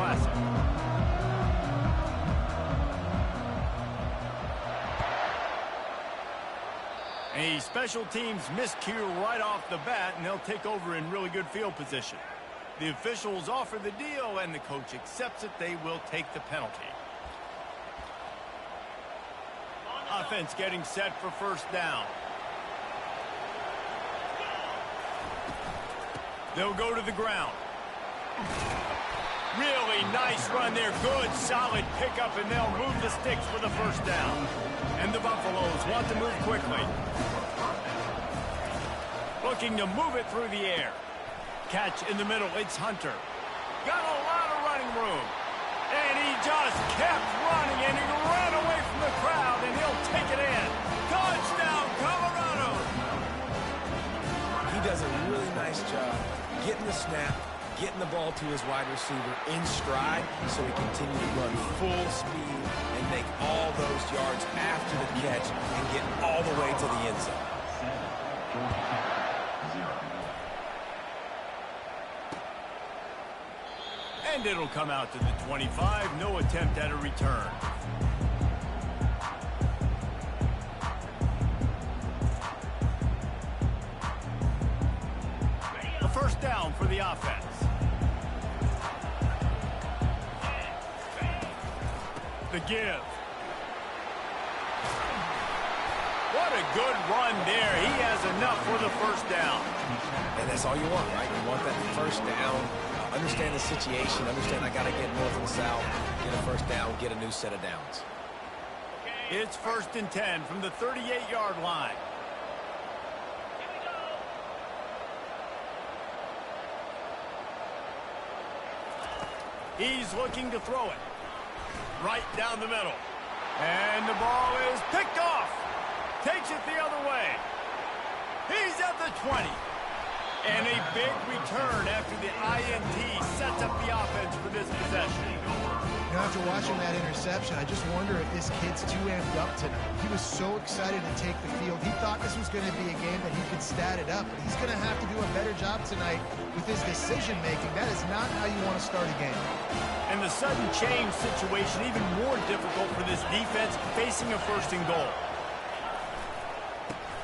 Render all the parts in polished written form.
classic. A special teams miscue right off the bat, and they'll take over in really good field position. The officials offer the deal, and the coach accepts it. They will take the penalty. Offense getting set for first down. They'll go to the ground. Really nice run there. Good, solid pickup, and they'll move the sticks for the first down. And the Buffaloes want to move quickly. Looking to move it through the air. Catch in the middle. It's Hunter. Got a lot of running room. And he just kept running, and he ran away from the crowd, and he'll take it in. Touchdown, Colorado! He does a really nice job getting the snap, getting the ball to his wide receiver in stride so he continues to run full speed and make all those yards after the catch and get all the way to the end zone. And it'll come out to the 25. No attempt at a return. A first down for the offense. The give. What a good run there. He has enough for the first down. And that's all you want, right? You want that first down. Understand the situation. Understand I got to get north and south. Get a first down. Get a new set of downs. It's first and 10 from the 38-yard line. He's looking to throw it. Right down the middle. And the ball is picked off. Takes it the other way. He's at the 20. And a big return after the INT sets up the offense for this possession. You know, after watching that interception, I just wonder if this kid's too amped up tonight. He was so excited to take the field. He thought this was going to be a game that he could stat it up, but he's going to have to do a better job tonight with his decision-making. That is not how you want to start a game. And the sudden change situation even more difficult for this defense facing a first and goal.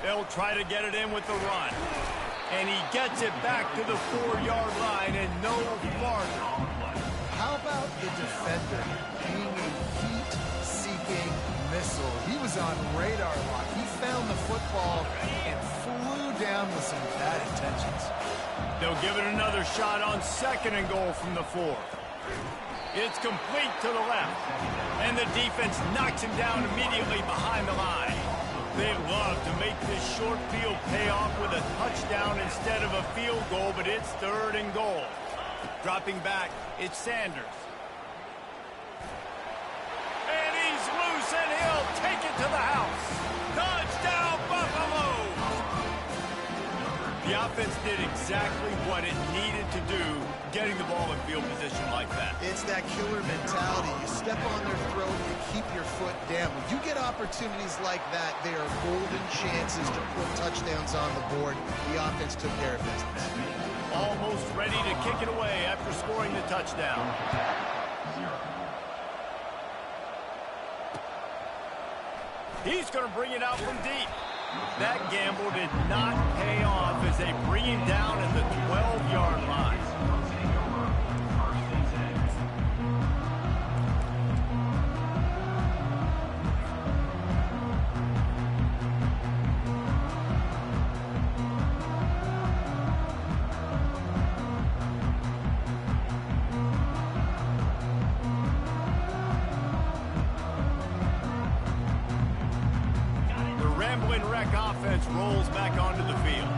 They'll try to get it in with the run. And he gets it back to the 4-yard line and no farther. How about the defender being a heat-seeking missile? He was on radar lock. He found the football and flew down with some bad intentions. They'll give it another shot on second and goal from the 4. It's complete to the left. And the defense knocks him down immediately behind the line. They love to make this short field pay off with a touchdown instead of a field goal, but it's third and goal. Dropping back, it's Sanders. And he's loose, and he'll take it to the house. Touchdown, Buffalo! The offense did exactly what it needed to do, getting the ball in field position like that. It's that killer mentality. You step on their throat, you keep your foot down. When you get opportunities like that, they are golden chances to put touchdowns on the board. The offense took care of business. Almost ready to kick it away after scoring the touchdown. He's going to bring it out from deep. That gamble did not pay off as they bring him down at the 12-yard line. Offense rolls back onto the field.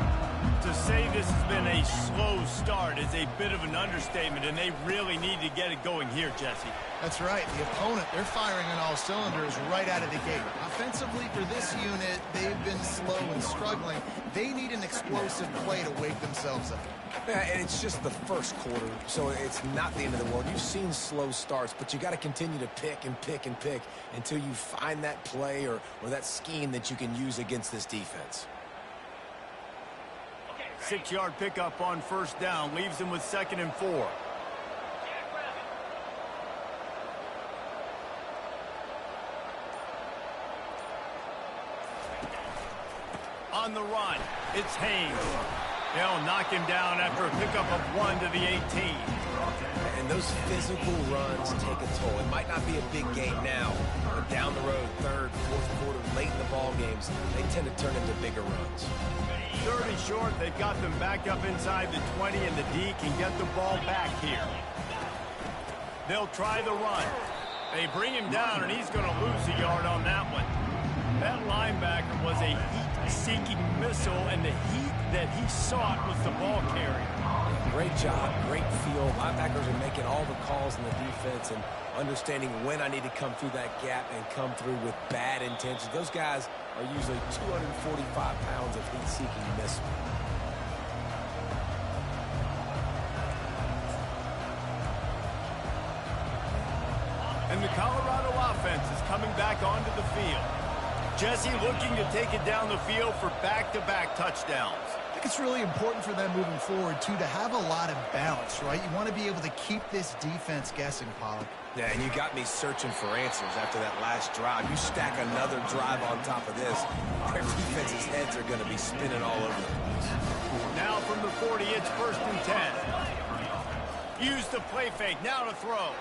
To say this has been a slow start is a bit of an understatement, and they really need to get it going here, Jesse. That's right. The opponent, they're firing on all cylinders right out of the gate. Offensively, for this unit, they've been slow and struggling. They need an explosive play to wake themselves up. Yeah, and it's just the first quarter, so it's not the end of the world. You've seen slow starts, but you got to continue to pick and pick and pick until you find that play or that scheme that you can use against this defense. 6-yard pickup on first down leaves them with 2nd and 4. on the run. It's Haynes. They'll knock him down after a pickup of 1 to the 18. And those physical runs take a toll. It might not be a big game now, but down the road, third, fourth quarter, late in the ball games, they tend to turn into bigger runs. 30 short, they've got them back up inside the 20, and the D can get the ball back here. They'll try the run. They bring him down, and he's going to lose a yard on that one. That linebacker was a heat-seeking missile, and the heat that he sought was the ball carrier. Great job, great feel. Linebackers are making all the calls in the defense and understanding when I need to come through that gap and come through with bad intentions. Those guys are usually 245 pounds of heat-seeking missile. And the Colorado offense is coming back onto the field. Jesse looking to take it down the field for back-to-back touchdowns. I think it's really important for them moving forward, too, to have a lot of balance, right? You want to be able to keep this defense guessing, Pollard. Yeah, and you got me searching for answers after that last drive. You stack another drive on top of this, their defense's heads are going to be spinning all over the place. Now from the 40, it's 1st and 10. Use the play fake, now to throw.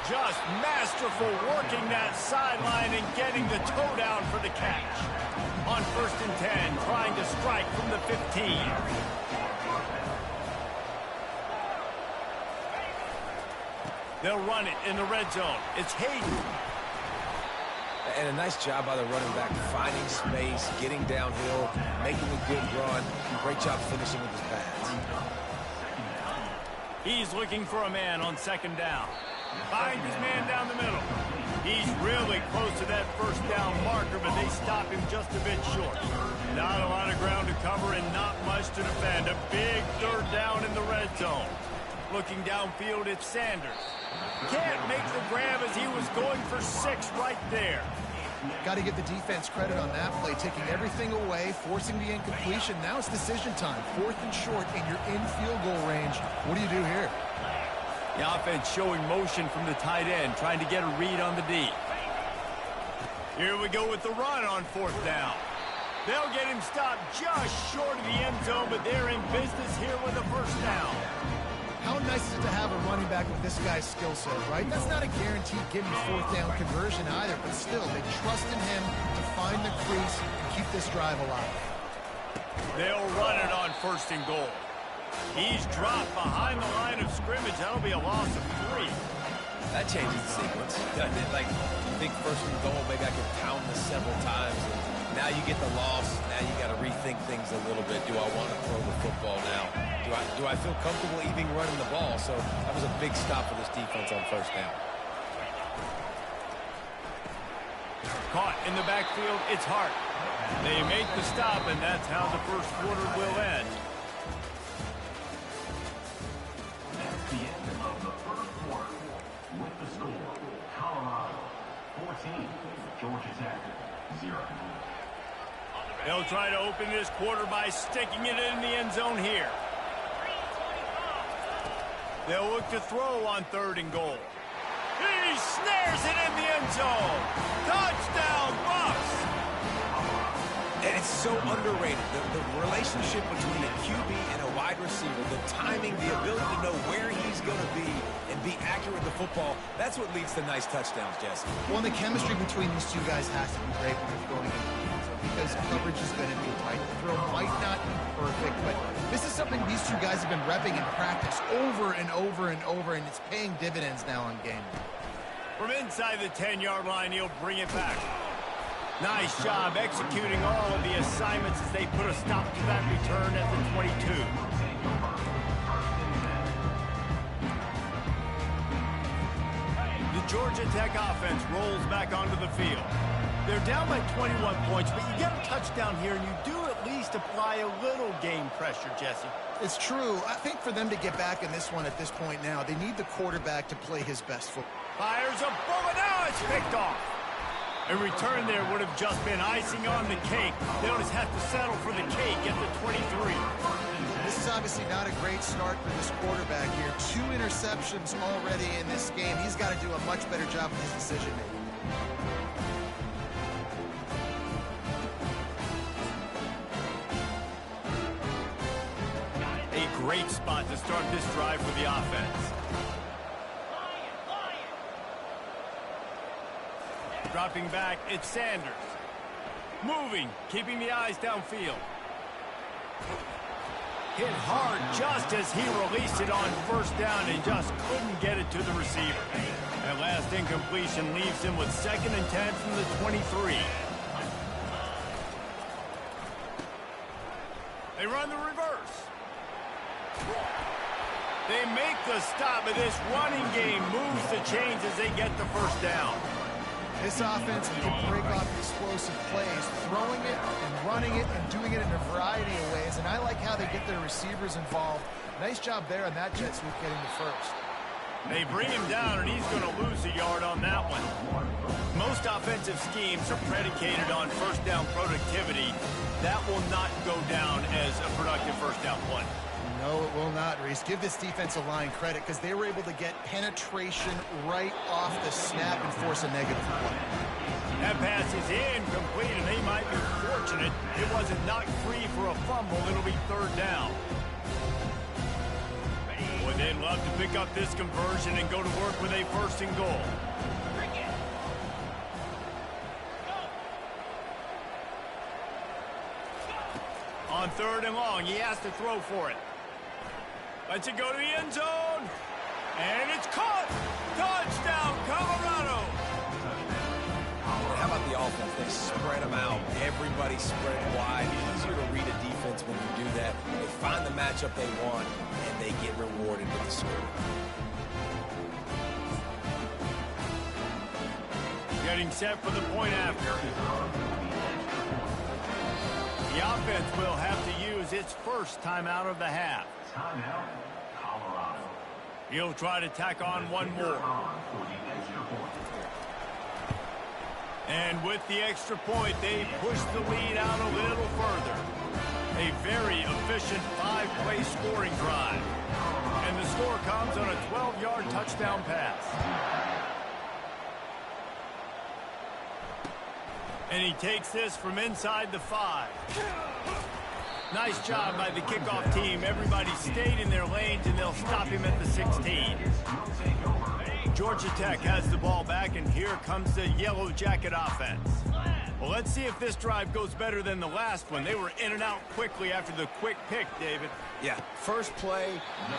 Just masterful working that sideline and getting the toe down for the catch. On 1st and 10, trying to strike from the 15. They'll run it in the red zone. It's Hayden. And a nice job by the running back, finding space, getting downhill, making a good run. Great job finishing with his pads. He's looking for a man on 2nd down. Finds his man down the middle. He's really close to that 1st down marker, but they stop him just a bit short. Not a lot of ground to cover and not much to defend. A big 3rd down in the red zone. Looking downfield, it's Sanders. Can't make the grab as he was going for 6 right there. Got to give the defense credit on that play, taking everything away, forcing the incompletion. Now it's decision time. 4th and short, and you're in field goal range. What do you do here? The offense showing motion from the tight end, trying to get a read on the D. Here we go with the run on 4th down. They'll get him stopped just short of the end zone, but they're in business here with a 1st down. How nice is it to have a running back with this guy's skill set, right? That's not a guaranteed given 4th down conversion either, but still, they trust in him to find the crease and keep this drive alive. They'll run it on 1st and goal. He's dropped behind the line of scrimmage. That'll be a loss of 3. That changes the sequence, doesn't it? Like, you think 1st and goal, maybe I could pound this several times. And now you get the loss. Now you got to rethink things a little bit. Do I want to throw the football now? Do I feel comfortable even running the ball? So that was a big stop for this defense on 1st down. Caught in the backfield, it's Hart. They make the stop, and that's how the 1st quarter will end. That's the end of the 1st quarter. With the score, Colorado 14, Georgia Tech 0. They'll try to open this quarter by sticking it in the end zone here. They'll look to throw on 3rd and goal. He snares it in the end zone. Touchdown, Bucks! And it's so underrated. The relationship between a QB and a wide receiver, the timing, the ability to know where he's going to be and be accurate with the football, that's what leads to nice touchdowns, Jesse. Well, the chemistry between these two guys has to be great when they're throwing in the end zone because coverage is going to be tight. The throw might not be perfect, but this is something these two guys have been repping in practice over and over and over, and it's paying dividends now on game day. From inside the 10-yard line, he'll bring it back. Nice job executing all of the assignments as they put a stop to that return at the 22. The Georgia Tech offense rolls back onto the field. They're down by 21 points, but you get a touchdown here, and you do at least apply a little game pressure, Jesse. It's true. I think for them to get back in this one at this point now, they need the quarterback to play his best football. Fires a bullet. Now it's picked off. A return there would have just been icing on the cake. They'll just have to settle for the cake at the 23. This is obviously not a great start for this quarterback here. 2 interceptions already in this game. He's got to do a much better job with his decision-making. great spot to start this drive for the offense. Dropping back, it's Sanders. Moving, keeping the eyes downfield. Hit hard just as he released it on first down and just couldn't get it to the receiver. That last incompletion leaves him with 2nd and 10 from the 23. They run the reverse. They make the stop, but this running game moves the chains as they get the first down. This offense can break off explosive plays, throwing it and running it and doing it in a variety of ways. And I like how they get their receivers involved. Nice job there on that jet sweep getting the first. They bring him down, and he's going to lose a yard on that one. Most offensive schemes are predicated on first down productivity. That will not go down as a productive first down play. No, it will not, Reese. Give this defensive line credit because they were able to get penetration right off the snap and force a negative play. That pass is incomplete, and they might be fortunate it wasn't knocked free for a fumble. It'll be 3rd down. Boy, they'd love to pick up this conversion and go to work with a 1st and goal. On 3rd and long, he has to throw for it. Lets it go to the end zone. And it's caught. Touchdown, Colorado. How about the offense? They spread them out. Everybody spread wide. It's easier to read a defense when you do that. They find the matchup they want, and they get rewarded with the score. Getting set for the point after. The offense will have to use its first timeout of the half. Timeout, Colorado. He'll try to tack on one more. And with the extra point, they push the lead out a little further. A very efficient 5-play scoring drive. And the score comes on a 12-yard touchdown pass. And he takes this from inside the 5. Nice job by the kickoff team. Everybody stayed in their lanes, and they'll stop him at the 16. Georgia Tech has the ball back, and here comes the Yellow Jacket offense. Well, let's see if this drive goes better than the last one. They were in and out quickly after the quick pick, David. Yeah, first play,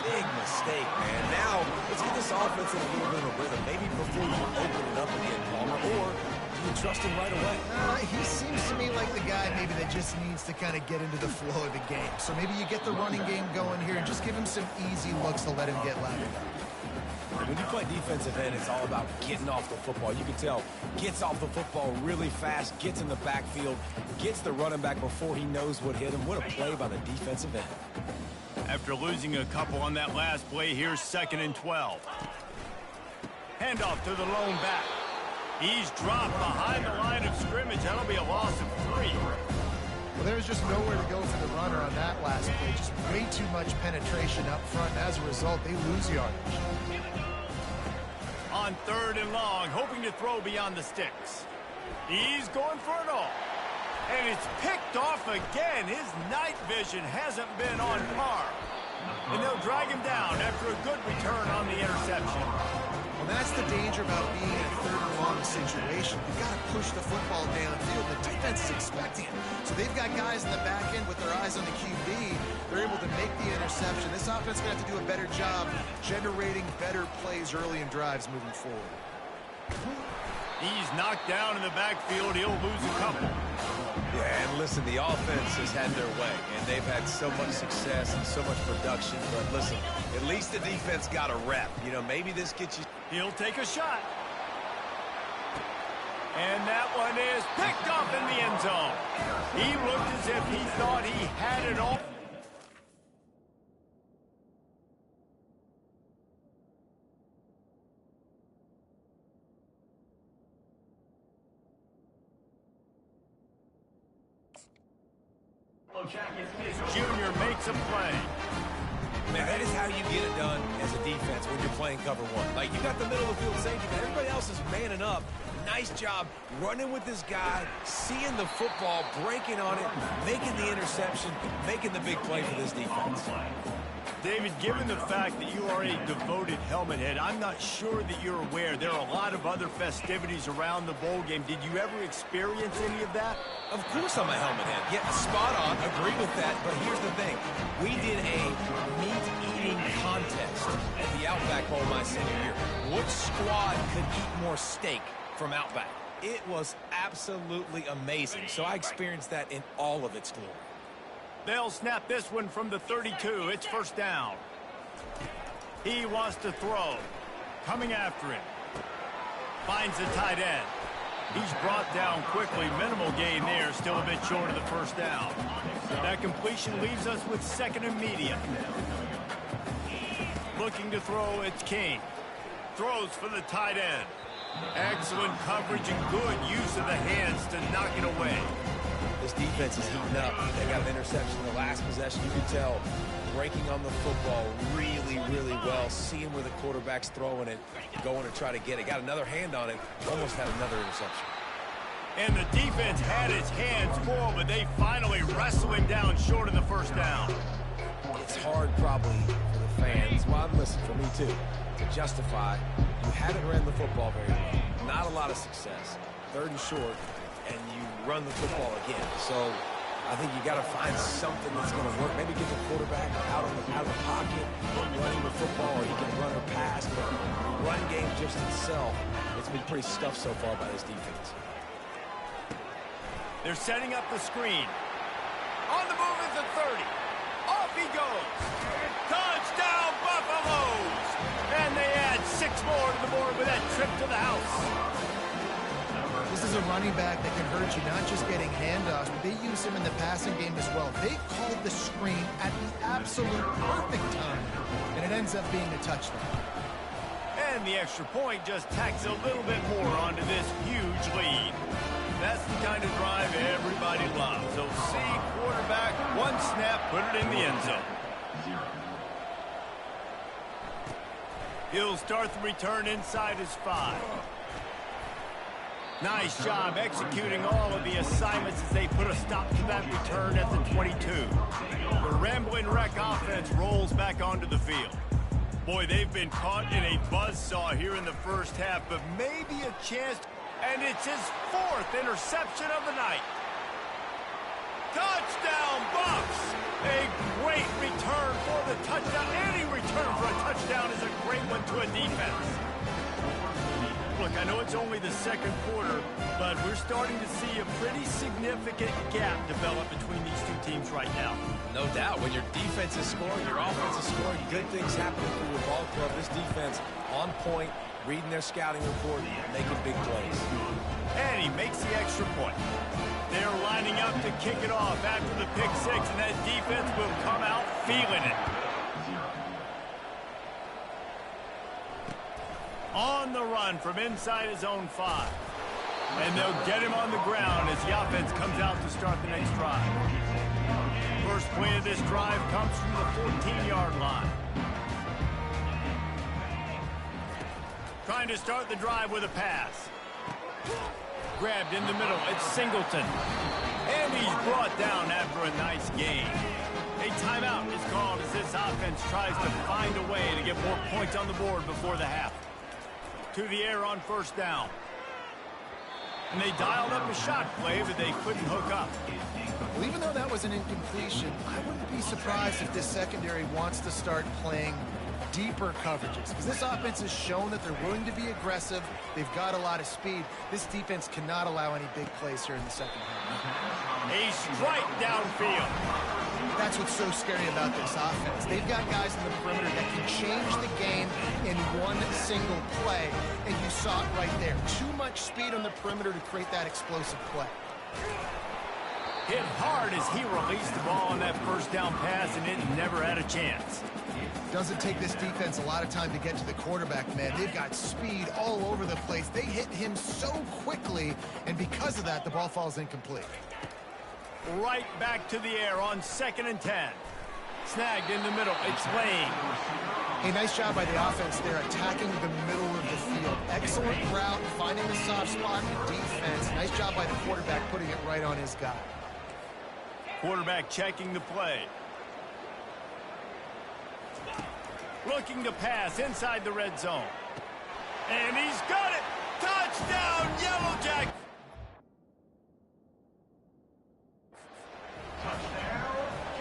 big mistake, man. Now, let's get this offense in a little bit of a rhythm. Maybe before you open it up again, Palmer, or you trust him right away? He seems to me like the guy maybe that just needs to kind of get into the flow of the game. So maybe you get the running game going here and just give him some easy looks to let him get lathered up. When you play defensive end, it's all about getting off the football. You can tell, gets off the football really fast, gets in the backfield, gets the running back before he knows what hit him. What a play by the defensive end. After losing a couple on that last play, here's 2nd and 12. Handoff to the lone back. He's dropped behind the line of scrimmage. That'll be a loss of 3. Well, there's just nowhere to go for the runner on that last play. Just way too much penetration up front. And as a result, they lose yardage. On 3rd and long, hoping to throw beyond the sticks. He's going for it all. And it's picked off again. His night vision hasn't been on par. And they'll drag him down after a good return on the interception. Well, that's the danger about being in a 3rd and long situation. You've got to push the football downfield. The defense is expecting it. So they've got guys in the back end with their eyes on the QB. They're able to make the interception. This offense is going to have to do a better job generating better plays early in drives moving forward. He's knocked down in the backfield. He'll lose a couple. Yeah, and listen, the offense has had their way, and they've had so much success and so much production. But listen, at least the defense got a rep. You know, maybe this gets you. He'll take a shot. And that one is picked up in the end zone. He looked as if he thought he had it all. Junior makes a play. Man, that is how you get it done as a defense when you're playing cover 1. Like, you got the middle of the field safety, but everybody else is manning up. Nice job running with this guy, seeing the football, breaking on it, making the interception, making the big play for this defense. David, given the fact that you are a devoted helmet head, I'm not sure that you're aware there are a lot of other festivities around the bowl game. Did you ever experience any of that? Of course I'm a helmet head. Yeah, spot on. Agree with that. But here's the thing. We did a meat-eating contest at the Outback Bowl my senior year. Which squad could eat more steak from Outback? It was absolutely amazing. So I experienced that in all of its glory. They'll snap this one from the 32. It's first down. He wants to throw. Coming after him. Finds the tight end. He's brought down quickly. Minimal gain there. Still a bit short of the first down. That completion leaves us with second and medium. Looking to throw, it's King. Throws for the tight end. Excellent coverage and good use of the hands to knock it away. This defense is heating up. They got an interception in the last possession. You can tell breaking on the football really, really well. Seeing where the quarterback's throwing it, going to try to get it. Got another hand on it. Almost had another interception. And the defense had its hands full, but they finally wrestle him down short of the first down. It's hard probably for the fans. Well, listen, for me too, to justify you haven't ran the football very well. Not a lot of success. Third and short, and you run the football again. So I think you got to find something that's going to work. Maybe get the quarterback out of the pocket, running the football, or he can run or pass. But the run game just itself, it's been pretty stuffed so far by this defense. They're setting up the screen. On the move is the 30. Off he goes. Touchdown, Buffaloes! And they add 6 more to the board with that trip to the house. This is a running back that can hurt you, not just getting handoffs, but they use him in the passing game as well. They called the screen at the absolute perfect time, and it ends up being a touchdown. And the extra point just tacks a little bit more onto this huge lead. That's the kind of drive everybody loves. So see quarterback, one snap, put it in the end zone. He'll start the return inside his 5. Nice job executing all of the assignments as they put a stop to that return at the 22. The Rambling Wreck offense rolls back onto the field. Boy, they've been caught in a buzzsaw here in the first half, but maybe a chance, and it's his 4th interception of the night. Touchdown, Bucks! A great return for the touchdown. Any return for a touchdown is a great one to a defense. Look, I know it's only the second quarter, but we're starting to see a pretty significant gap develop between these two teams right now. No doubt. When your defense is scoring, your offense is scoring, good things happen for your ball club. This defense on point, reading their scouting report, making big plays. And he makes the extra point. They're lining up to kick it off after the pick 6, and that defense will come out feeling it. On the run from inside his own 5. And they'll get him on the ground as the offense comes out to start the next drive. First play of this drive comes from the 14-yard line. Trying to start the drive with a pass. Grabbed in the middle. It's Singleton. And he's brought down after a nice gain. A timeout is called as this offense tries to find a way to get more points on the board before the half. To the air on first down. And they dialed up a shot play, but they couldn't hook up. Well, even though that was an incompletion, I wouldn't be surprised if this secondary wants to start playing deeper coverages, because this offense has shown that they're willing to be aggressive. They've got a lot of speed. This defense cannot allow any big plays here in the second half. A strike downfield. That's what's so scary about this offense. They've got guys in the perimeter that can change the game in one single play, and you saw it right there. Too much speed on the perimeter to create that explosive play. Hit hard as he released the ball on that first down pass, and it never had a chance. Doesn't take this defense a lot of time to get to the quarterback, man. They've got speed all over the place. They hit him so quickly, and because of that, the ball falls incomplete. Right back to the air on 2nd and 10. Snagged in the middle. It's Lane. Hey, nice job by the offense there, attacking the middle of the field. Excellent route, finding the soft spot in the defense. Nice job by the quarterback putting it right on his guy. Quarterback checking the play. Looking to pass inside the red zone. And he's got it! Touchdown, Yellow Jack!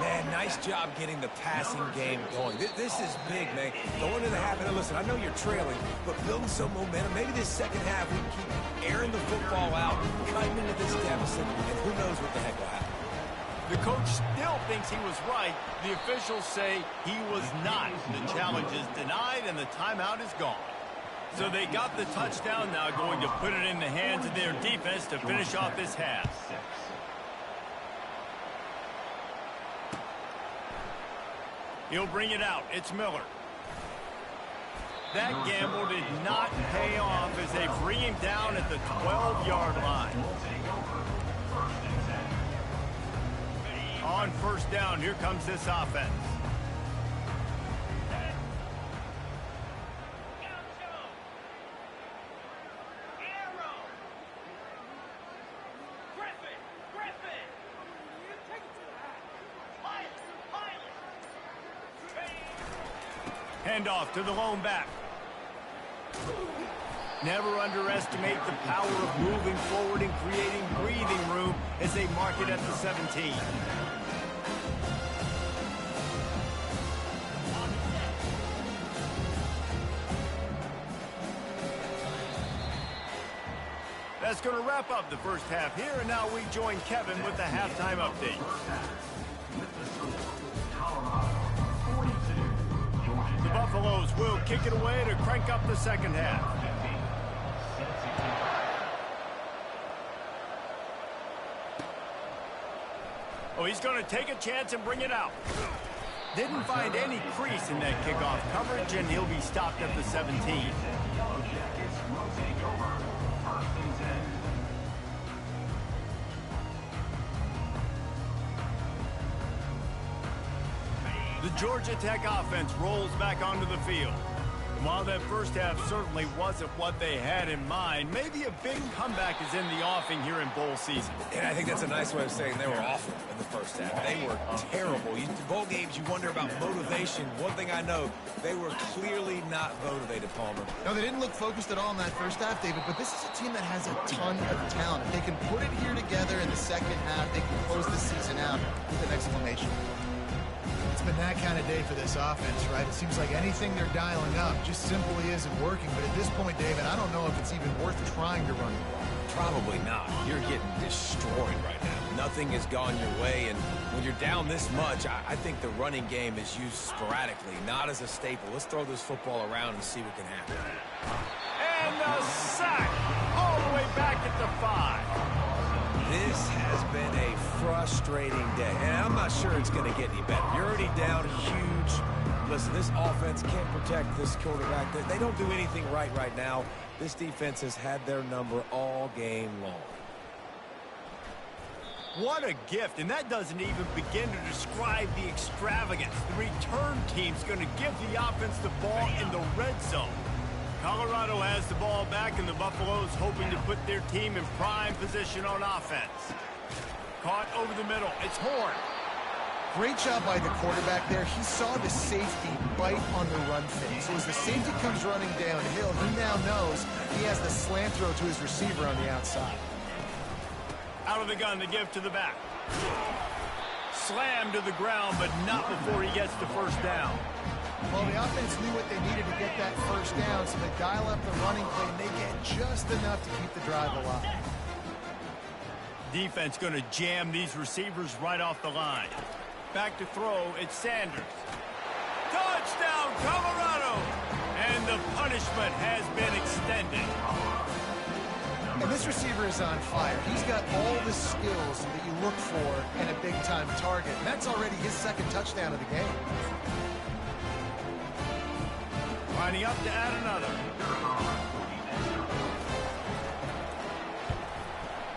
Man, nice job getting the passing game going. This is big, man. Going to the half, and listen, I know you're trailing, but building some momentum. Maybe this second half we can keep airing the football out, cutting into this deficit, and who knows what the heck will happen. The coach still thinks he was right. The officials say he was not. The challenge is denied, and the timeout is gone. So they got the touchdown, now going to put it in the hands of their defense to finish off this half. He'll bring it out. It's Miller. That gamble did not pay off as they bring him down at the 12-yard line. On first down, here comes this offense. Handoff to the lone back. Never underestimate the power of moving forward and creating breathing room as they mark it at the 17. That's going to wrap up the first half here, and now we join Kevin with the halftime update. The Buffaloes will kick it away to crank up the second half. Oh, he's going to take a chance and bring it out. Didn't find any crease in that kickoff coverage, and he'll be stopped at the 17. The Georgia Tech offense rolls back onto the field. And while that first half certainly wasn't what they had in mind, maybe a big comeback is in the offing here in bowl season. And I think that's a nice way of saying they were awful in the first half. They were terrible. Bowl games, you wonder about motivation. One thing I know, they were clearly not motivated, Palmer. No, they didn't look focused at all in that first half, David, but this is a team that has a ton of talent. If they can put it here together in the second half, they can close the season out with an exclamation. It's been that kind of day for this offense, right? It seems like anything they're dialing up just simply isn't working. But at this point, David, I don't know if it's even worth trying to run the ball. Probably not. You're getting destroyed right now. Nothing has gone your way, and when you're down this much, I think the running game is used sporadically, not as a staple. Let's throw this football around and see what can happen. And a sack all the way back at the 5. This has been a frustrating day, and I'm not sure it's going to get any better. You're already down huge. Listen, this offense can't protect this quarterback. They don't do anything right now. This defense has had their number all game long. What a gift, and that doesn't even begin to describe the extravagance. The return team's going to give the offense the ball in the red zone. Colorado has the ball back, and the Buffaloes hoping to put their team in prime position on offense. Caught over the middle. It's Horn. Great job by the quarterback there. He saw the safety bite on the run fake. So as the safety comes running downhill, he now knows he has the slant throw to his receiver on the outside. Out of the gun to give to the back. Slammed to the ground, but not before he gets the first down. Well, the offense knew what they needed to get that first down, so they dial up the running play, and they get just enough to keep the drive alive. Defense going to jam these receivers right off the line. Back to throw, it's Sanders. Touchdown, Colorado! And the punishment has been extended. And this receiver is on fire. He's got all the skills that you look for in a big-time target, and that's already his second touchdown of the game. Lining up to add another.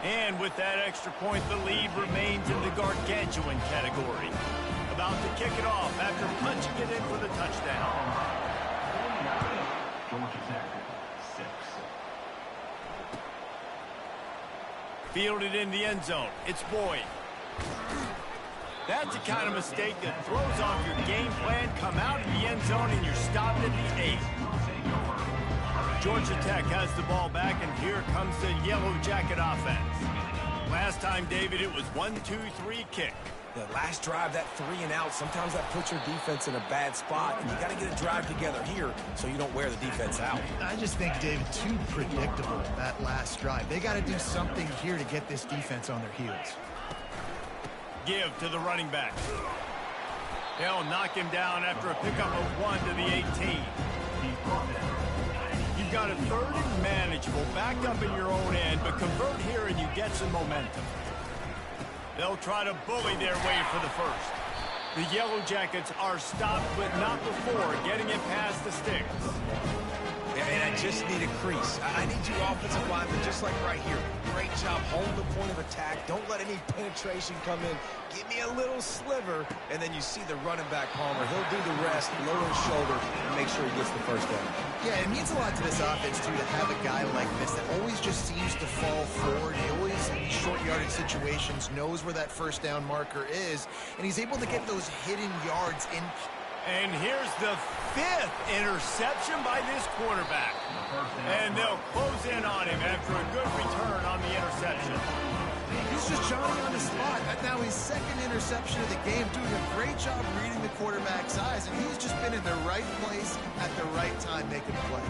And with that extra point, the lead remains in the gargantuan category. About to kick it off after punching it in for the touchdown. Georgia Tech, 6. Fielded in the end zone. It's Boyd. That's the kind of mistake that throws off your game plan. Come out of the end zone and you're stopped at the 8. Georgia Tech has the ball back, and here comes the Yellow Jacket offense. Last time, David, it was 1-2-3 kick. The last drive, that 3 and out, sometimes that puts your defense in a bad spot, and you got to get a drive together here so you don't wear the defense out. I just think, David, too predictable, that last drive. They got to do something here to get this defense on their heels. Give to the running back. They'll knock him down after a pickup of 1 to the 18. You've got a 3rd and manageable, backed up in your own end, but convert here and you get some momentum. They'll try to bully their way for the first. The Yellow Jackets are stopped, but not before getting it past the sticks. And I just need a crease. I need you offensive linemen, just like right here. Great job holding the point of attack. Don't let any penetration come in. Give me a little sliver, and then you see the running back, Palmer. He'll do the rest, lower his shoulder, and make sure he gets the first down. Yeah, it means a lot to this offense, too, to have a guy like this that always just seems to fall forward. He always, in these short yardage situations, knows where that first down marker is, and he's able to get those hidden yards in. And here's the 5th interception by this quarterback. And they'll close in on him after a good return on the interception. He's just Johnny on the spot. Now his 2nd interception of the game, doing a great job reading the quarterback's eyes, and he's just been in the right place at the right time making plays.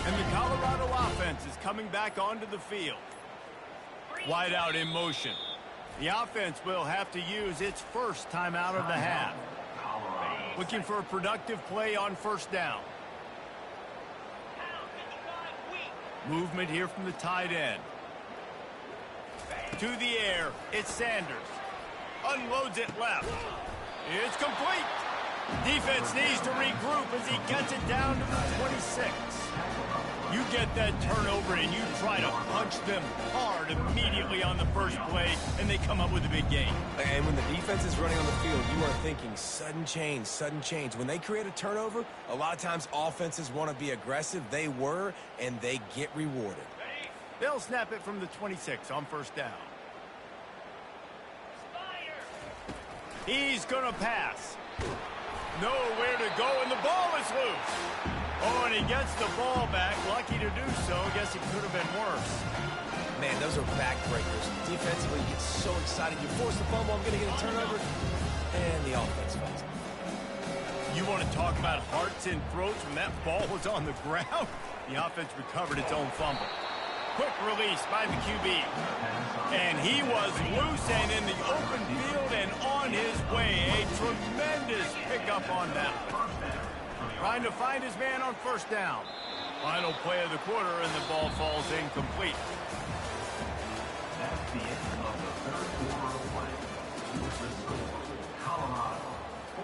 And the Colorado offense is coming back onto the field. Wide out in motion. The offense will have to use its first timeout of the half. Looking for a productive play on first down. Movement here from the tight end. To the air, it's Sanders. Unloads it left. It's complete. Defense needs to regroup as he gets it down to the 26. You get that turnover and you try to punch them hard immediately on the first play, and they come up with a big gain. And when the defense is running on the field, you are thinking sudden change, sudden change. When they create a turnover, a lot of times offenses want to be aggressive. They were, and they get rewarded. They'll snap it from the 26 on first down. He's going to pass. Nowhere to go, and the ball is loose. Oh, and he gets the ball back. Lucky to do so. Guess it could have been worse. Man, those are backbreakers. Defensively, you get so excited. You force the fumble, I'm going to get a turnover, and the offense falls. You want to talk about hearts and throats when that ball was on the ground? The offense recovered its own fumble. Quick release by the QB. And he was loose and in the open field and on his way. A tremendous pickup on that. Trying to find his man on first down. Final play of the quarter, and the ball falls incomplete. That's the end of the 3rd quarter of play. With the score, Colorado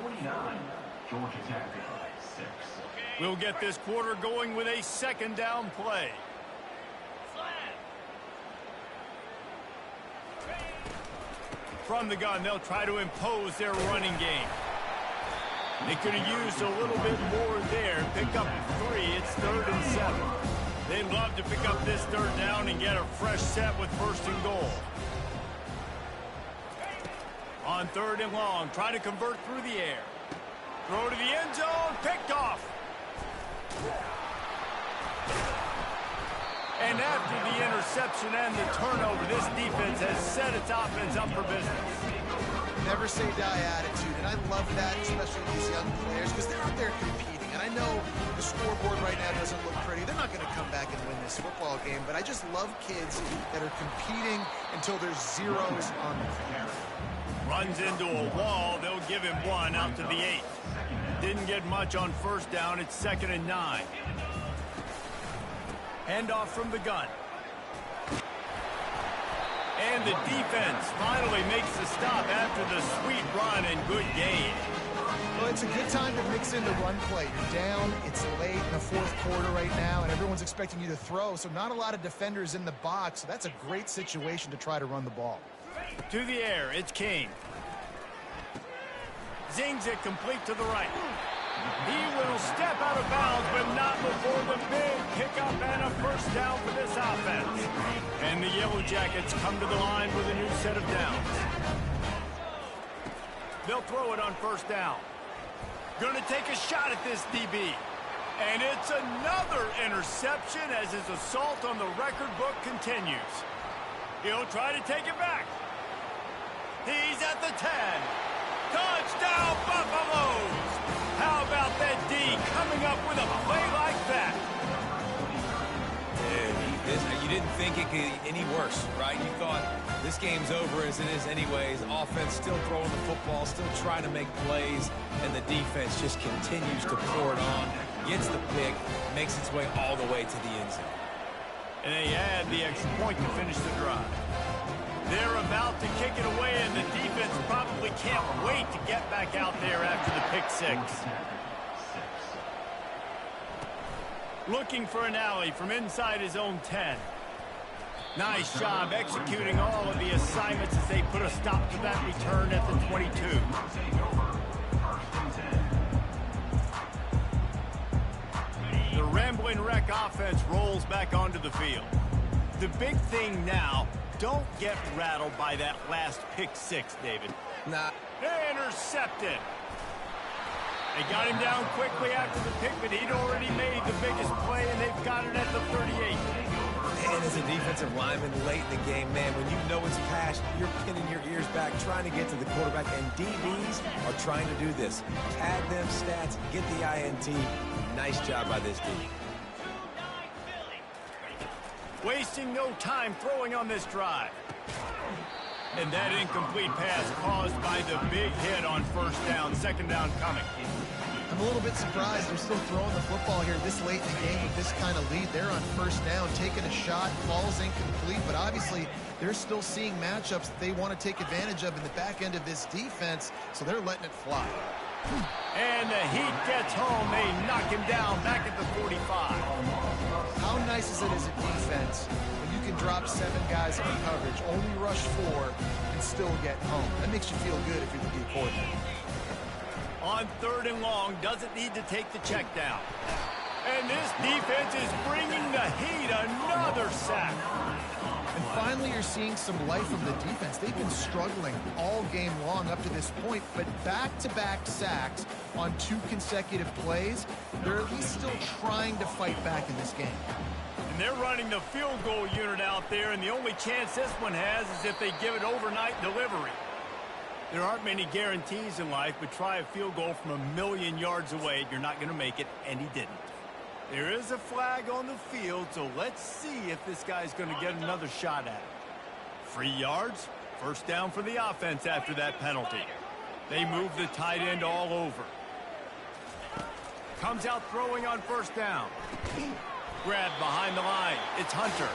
49, Georgia Tech 6. We'll get this quarter going with a 2nd down play. From the gun, they'll try to impose their running game. They could have used a little bit more there. Pick up 3. It's 3rd and 7. They'd love to pick up this 3rd down and get a fresh set with 1st and goal. On 3rd and long, try to convert through the air. Throw to the end zone, picked off. And after the interception and the turnover, this defense has set its offense up for business. Never say die attitude, and I love that, especially these young players, because they're out there competing. And I know the scoreboard right now doesn't look pretty. They're not going to come back and win this football game, but I just love kids that are competing until there's zeros on the field. Runs into a wall. They'll give him 1 out to the 8. Didn't get much on first down. It's 2nd and 9. Handoff from the gun. And the defense finally makes the stop after the sweet run and good gain. Well, it's a good time to mix in the run play. You're down, it's late in the 4th quarter right now, and everyone's expecting you to throw, so not a lot of defenders in the box. So that's a great situation to try to run the ball. To the air, it's King. Zings it complete to the right. He will step out of bounds, but not before the big pickup and a first down for this offense. And the Yellow Jackets come to the line with a new set of downs. They'll throw it on first down. Going to take a shot at this DB. And it's another interception as his assault on the record book continues. He'll try to take it back. He's at the 10. Touchdown, Buffaloes! How about that D coming up with a play like that? Dude, you didn't think it could get any worse, right? You thought this game's over as it is anyways. Offense still throwing the football, still trying to make plays, and the defense just continues to pour it on, gets the pick, makes its way all the way to the end zone. And they add the extra point to finish the drive. They're about to kick it away, and the defense probably can't wait to get back out there after the pick six. Looking for an alley from inside his own 10. Nice job executing all of the assignments as they put a stop to that return at the 22. The Rambling Wreck offense rolls back onto the field. The big thing now, don't get rattled by that last pick six, David. Nah. Intercepted. They got him down quickly after the pick, but he'd already made the biggest play, and they've got it at the 38. And as a defensive lineman late in the game, man, when you know it's past, you're pinning your ears back, trying to get to the quarterback, and DBs are trying to do this. Pad them stats, get the INT. Nice job by this D. Wasting no time throwing on this drive. And that incomplete pass caused by the big hit on first down, second down coming. I'm a little bit surprised they're still throwing the football here this late in the game with this kind of lead. They're on first down, taking a shot, falls incomplete, but obviously they're still seeing matchups that they want to take advantage of in the back end of this defense, so they're letting it fly. And the Heat gets home. They knock him down back at the 45. How nice is it as a defense when you can drop 7 guys in coverage, only rush 4, and still get home? That makes you feel good if you're the D coordinator. On third and long, doesn't need to take the check down. And this defense is bringing the Heat another sack. And finally, you're seeing some life from the defense. They've been struggling all game long up to this point, but back-to-back sacks on 2 consecutive plays, they're at least still trying to fight back in this game. And they're running the field goal unit out there, and the only chance this one has is if they give it overnight delivery. There aren't many guarantees in life, but try a field goal from 1,000,000 yards away. You're not going to make it, and he didn't. There is a flag on the field, so let's see if this guy's going to get another shot at it. 3 yards, first down for the offense after that penalty. They move the tight end all over. Comes out throwing on first down. Grabbed behind the line. It's Hunter.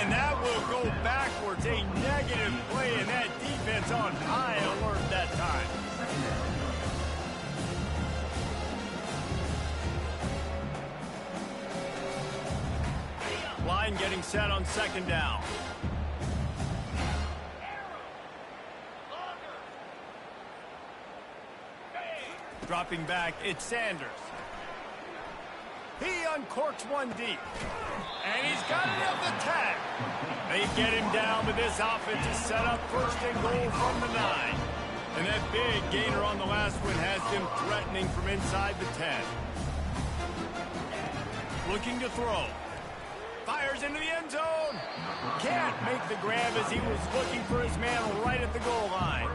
And that will go backwards. A negative play, and that defense on high alert that time. Line getting set on second down. Dropping back, it's Sanders. He uncorks one deep. And he's got it at the 10. They get him down, but this offense is set up first and goal from the 9. And that big gainer on the last one has them threatening from inside the 10. Looking to throw. Fires into the end zone. Can't make the grab as he was looking for his man right at the goal line.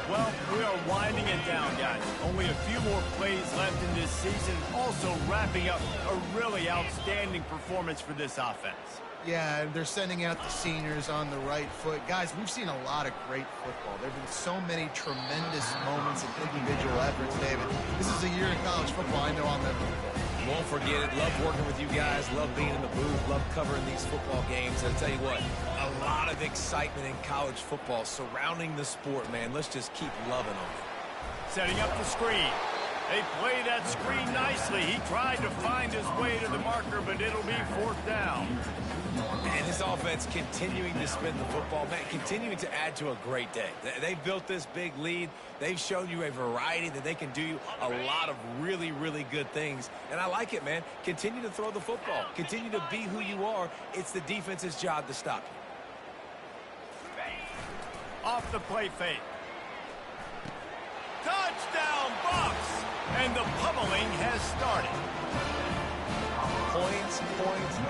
Well, we are winding it down, guys. Only a few more plays left in this season. Also wrapping up a really outstanding performance for this offense. Yeah, they're sending out the seniors on the right foot. Guys, we've seen a lot of great football. There have been so many tremendous moments and individual efforts, David. This is a year in college football I know I'll never forget. Won't forget it. Love working with you guys. Love being in the booth. Love covering these football games. And I'll tell you what, a lot of excitement in college football surrounding the sport, man. Let's just keep loving them. Setting up the screen. They play that screen nicely. He tried to find his way to the marker, but it'll be 4th down. And this offense continuing to spin the football, man, continuing to add to a great day. They built this big lead. They've shown you a variety that they can do a lot of really, really good things. And I like it, man. Continue to throw the football. Continue to be who you are. It's the defense's job to stop you. Off the play fake. Touchdown, Bucks! And the pummeling has started. Points,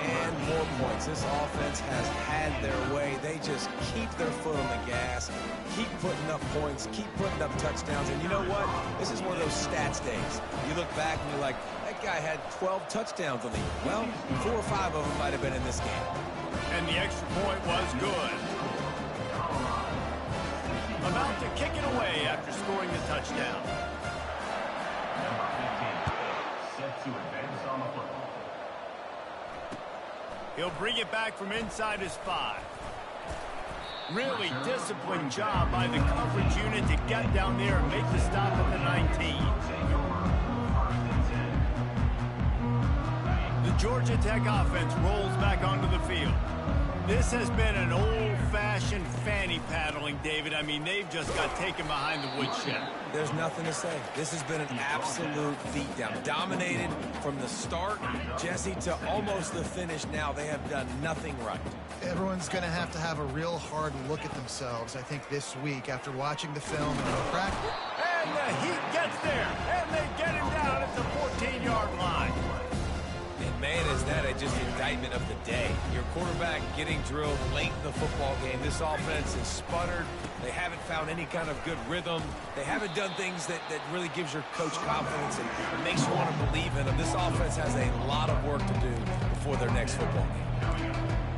and more points. This offense has had their way. They just keep their foot on the gas, keep putting up points, keep putting up touchdowns. And you know what? This is one of those stats days. You look back and you're like, that guy had 12 touchdowns on the year. Well, 4 or 5 of them might have been in this game. And the extra point was good. About to kick it away after scoring the touchdown. Number 15, set to advance on the football. He'll bring it back from inside his 5. Really disciplined job by the coverage unit to get down there and make the stop at the 19. The Georgia Tech offense rolls back onto the field. This has been an old-fashioned fanny paddling, David. I mean, they've just got taken behind the woodshed. There's nothing to say. This has been an absolute beatdown. Dominated from the start, Jesse, to almost the finish now. They have done nothing right. Everyone's going to have a real hard look at themselves, I think, this week after watching the film and the practice. And the Heat gets there, and they get him down at the 14-yard line. And man, is that just indictment of the day. Your quarterback getting drilled late in the football game. This offense has sputtered. They haven't found any kind of good rhythm. They haven't done things that really gives your coach confidence and makes you want to believe in them. This offense has a lot of work to do before their next football game.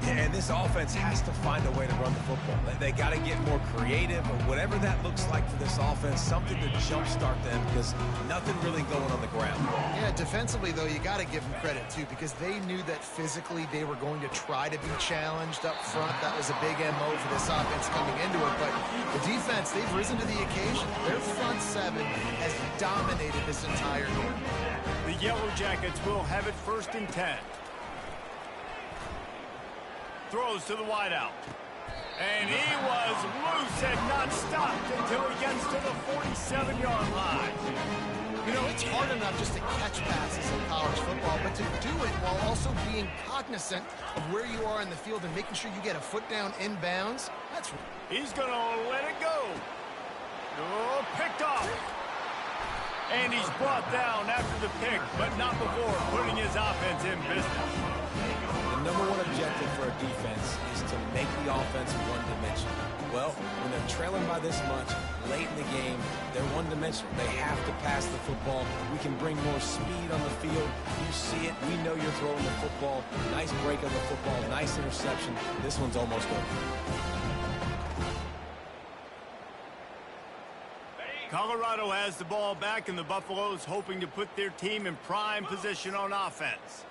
And this offense has to find a way to run the football. They got to get more creative, or whatever that looks like for this offense, something to jumpstart them, because nothing really going on the ground. Yeah, defensively, though, you got to give them credit, too, because they knew that physically they were going to try to be challenged up front. That was a big MO for this offense coming into it. But the defense, they've risen to the occasion. Their front 7 has dominated this entire game. The Yellow Jackets will have it 1st and 10. Throws to the wideout. And he was loose and not stopped until he gets to the 47-yard line. You know, it's hard enough just to catch passes in college football, but to do it while also being cognizant of where you are in the field and making sure you get a foot down inbounds, that's... He's going to let it go. Oh, picked off. And he's brought down after the pick, but not before putting his offense in business. The number one objective for a defense is to make the offense one-dimensional. Well, when they're trailing by this much, late in the game, they're one-dimensional. They have to pass the football. We can bring more speed on the field. You see it. We know you're throwing the football. Nice break on the football. Nice interception. This one's almost over. Colorado has the ball back, and the Buffaloes hoping to put their team in prime position on offense.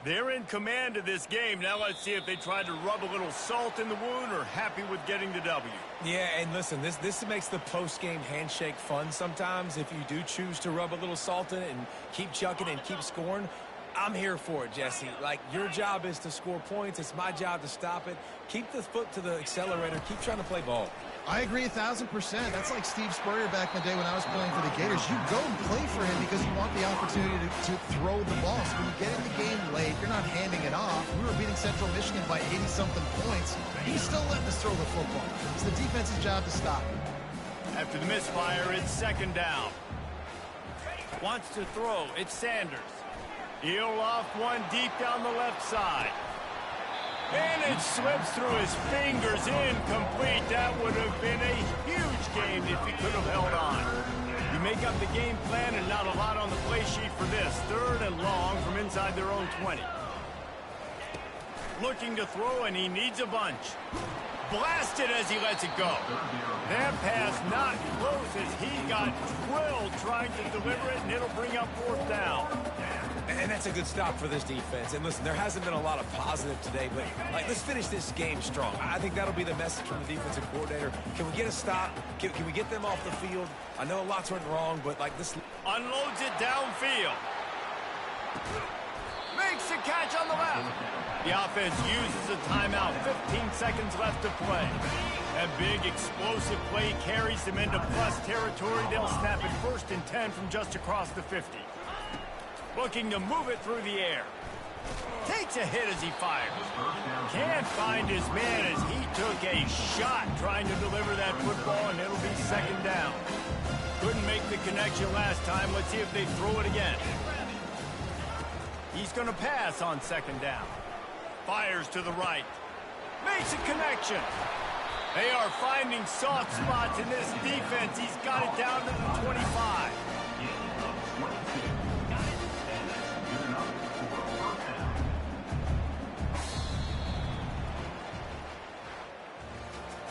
They're in command of this game. Now let's see if they try to rub a little salt in the wound or happy with getting the W. Yeah, and listen, this makes the post-game handshake fun sometimes. If you do choose to rub a little salt in it and keep chucking and keep scoring, I'm here for it, Jesse. Like, your job is to score points. It's my job to stop it. Keep the foot to the accelerator. Keep trying to play ball. I agree 1,000%. That's like Steve Spurrier back in the day when I was playing for the Gators. You go and play for him because you want the opportunity to throw the ball. So when you get in the game late, you're not handing it off. We were beating Central Michigan by 80-something points. He's still letting us throw the football. It's the defense's job to stop him. After the misfire, it's 2nd down. Wants to throw. It's Sanders. He'll loft one deep down the left side. And it slips through his fingers, incomplete. That would have been a huge game if he could have held on. You make up the game plan and not a lot on the play sheet for this. 3rd and long from inside their own 20. Looking to throw, and he needs a bunch. blasted as he lets it go. That pass not close as he got drilled trying to deliver it, and it'll bring up fourth down. And that's a good stop for this defense. And listen, there hasn't been a lot of positive today, but let's finish this game strong. I think that'll be the message from the defensive coordinator. Can we get a stop? Can we get them off the field? I know lots went wrong, but this unloads it downfield. Makes a catch on the left. The offense uses a timeout. 15 seconds left to play. That big explosive play carries them into plus territory. They'll snap it 1st and 10 from just across the 50. Looking to move it through the air. Takes a hit as he fires. Can't find his man as he took a shot trying to deliver that football, and it'll be 2nd down. Couldn't make the connection last time. Let's see if they throw it again. He's going to pass on 2nd down. Fires to the right. Makes a connection. They are finding soft spots in this defense. He's got it down to the 25.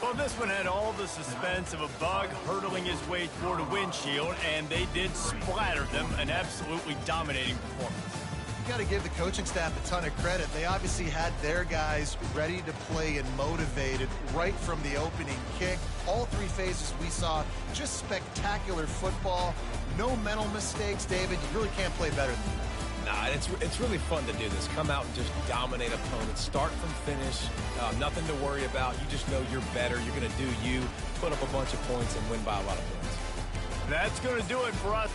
Well, this one had all the suspense of a bug hurtling his way toward a windshield, and they did splatter them. An absolutely dominating performance. You got to give the coaching staff a ton of credit. They obviously had their guys ready to play and motivated right from the opening kick. All 3 phases we saw, just spectacular football. No mental mistakes, David. You really can't play better than that. Nah, it's really fun to do this. Come out and just dominate opponents. Start from finish. Nothing to worry about. You just know you're better. You're going to do you, put up a bunch of points, and win by a lot of points. That's going to do it for us.